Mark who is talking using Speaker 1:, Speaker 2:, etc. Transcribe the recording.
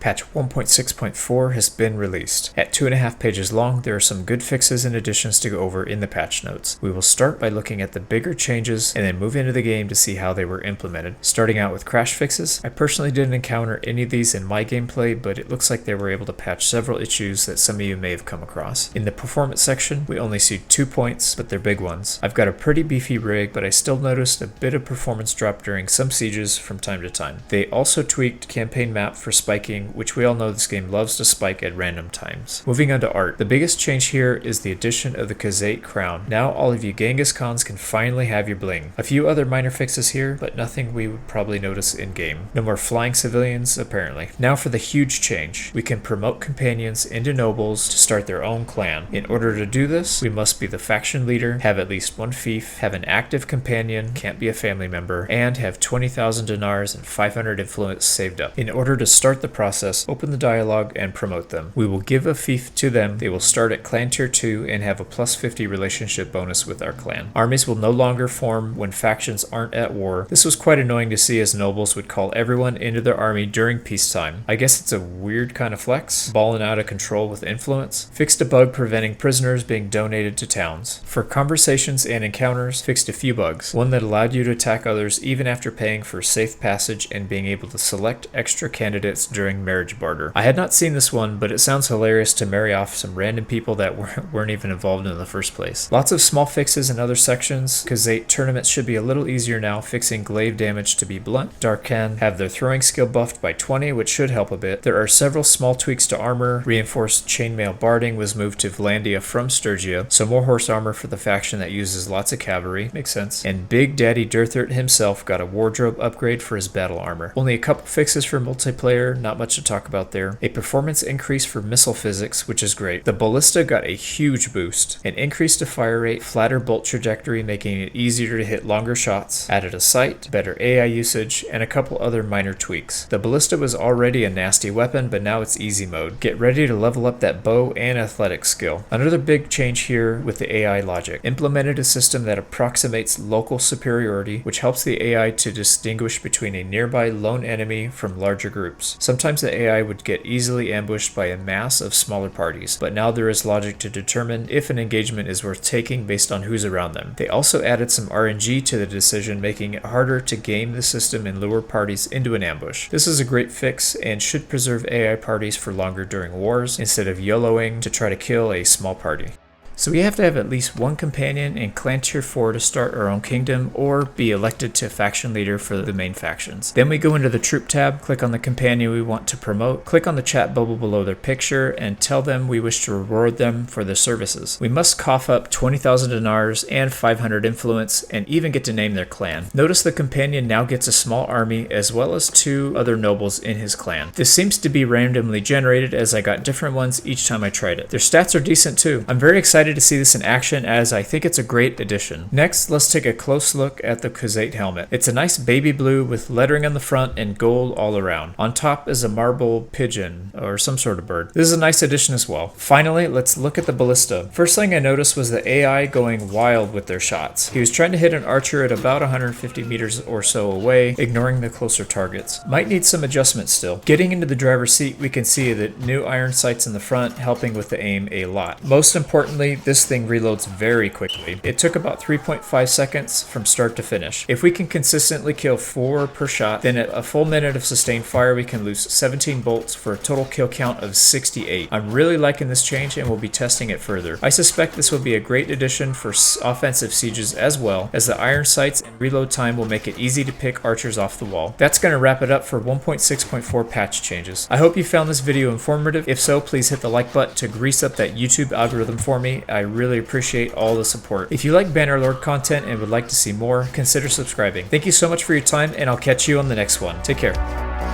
Speaker 1: Patch 1.6.4 has been released. At 2.5 pages long, there are some good fixes and additions to go over in the patch notes. We will start by looking at the bigger changes and then move into the game to see how they were implemented. Starting out with crash fixes, I personally didn't encounter any of these in my gameplay, but it looks like they were able to patch several issues that some of you may have come across. In the performance section, we only see 2 points, but they're big ones. I've got a pretty beefy rig, but I still noticed a bit of performance drop during some sieges from time to time. They also tweaked campaign map for spiking, which we all know this game loves to spike at random times. Moving on to art. The biggest change here is the addition of the Khuzait Crown. Now all of you Genghis Khans can finally have your bling. A few other minor fixes here, but nothing we would probably notice in game. No more flying civilians, apparently. Now for the huge change. We can promote companions into nobles to start their own clan. In order to do this, we must be the faction leader, have at least one fief, have an active companion, can't be a family member, and have 20,000 dinars and 500 influence saved up. In order to start the process, open the dialogue and promote them. We will give a fief to them. They will start at clan tier 2 and have a plus 50 relationship bonus with our clan. Armies will no longer form when factions aren't at war. This was quite annoying to see, as nobles would call everyone into their army during peacetime. I guess it's a weird kind of flex, balling out of control with influence. Fixed a bug preventing prisoners being donated to towns. For conversations and encounters, fixed a few bugs. One that allowed you to attack others even after paying for safe passage and being able to select extra candidates during marriage barter. I had not seen this one, but it sounds hilarious to marry off some random people that weren't even involved in the first place. Lots of small fixes in other sections. Khuzait tournaments should be a little easier now, fixing glaive damage to be blunt. Darkan have their throwing skill buffed by 20, which should help a bit. There are several small tweaks to armor. Reinforced chainmail barding was moved to Vlandia from Sturgia, so more horse armor for the faction that uses lots of cavalry. Makes sense. And Big Daddy Dirthert himself got a wardrobe upgrade for his battle armor. Only a couple fixes for multiplayer, not much to talk about there. A performance increase for missile physics, which is great. The Ballista got a huge boost. An increase to fire rate, flatter bolt trajectory, making it easier to hit longer shots, added a sight, better AI usage, and a couple other minor tweaks. The Ballista was already a nasty weapon, but now it's easy mode. Get ready to level up that bow and athletic skill. Another big change here with the AI logic. Implemented a system that approximates local superiority, which helps the AI to distinguish between a nearby lone enemy from larger groups. Sometimes the AI would get easily ambushed by a mass of smaller parties, but now there is logic to determine if an engagement is worth taking based on who's around them. They also added some RNG to the decision, making it harder to game the system and lure parties into an ambush. This is a great fix and should preserve AI parties for longer during wars, instead of YOLOing to try to kill a small party. So we have to have at least one companion in clan tier 4 to start our own kingdom, or be elected to faction leader for the main factions. Then we go into the troop tab, click on the companion we want to promote, click on the chat bubble below their picture, and tell them we wish to reward them for their services. We must cough up 20,000 dinars and 500 influence, and even get to name their clan. Notice the companion now gets a small army as well as 2 other nobles in his clan. This seems to be randomly generated, as I got different ones each time I tried it. Their stats are decent too. I'm very excited to see this in action, as I think it's a great addition. Next, let's take a close look at the Khuzait helmet. It's a nice baby blue with lettering on the front and gold all around. On top is a marble pigeon, or some sort of bird. This is a nice addition as well. Finally, let's look at the Ballista. First thing I noticed was the AI going wild with their shots. He was trying to hit an archer at about 150 meters or so away, ignoring the closer targets. Might need some adjustment still. Getting into the driver's seat, we can see the new iron sights in the front, helping with the aim a lot. Most importantly, this thing reloads very quickly. It took about 3.5 seconds from start to finish. If we can consistently kill 4 per shot, then at a full minute of sustained fire we can lose 17 bolts for a total kill count of 68. I'm really liking this change and will be testing it further. I suspect this will be a great addition for offensive sieges, as well as the iron sights and reload time will make it easy to pick archers off the wall. That's going to wrap it up for 1.6.4 patch changes. I hope you found this video informative. If so, please hit the like button to grease up that YouTube algorithm for me. I really appreciate all the support. If you like Bannerlord content and would like to see more, consider subscribing. Thank you so much for your time, and I'll catch you on the next one. Take care.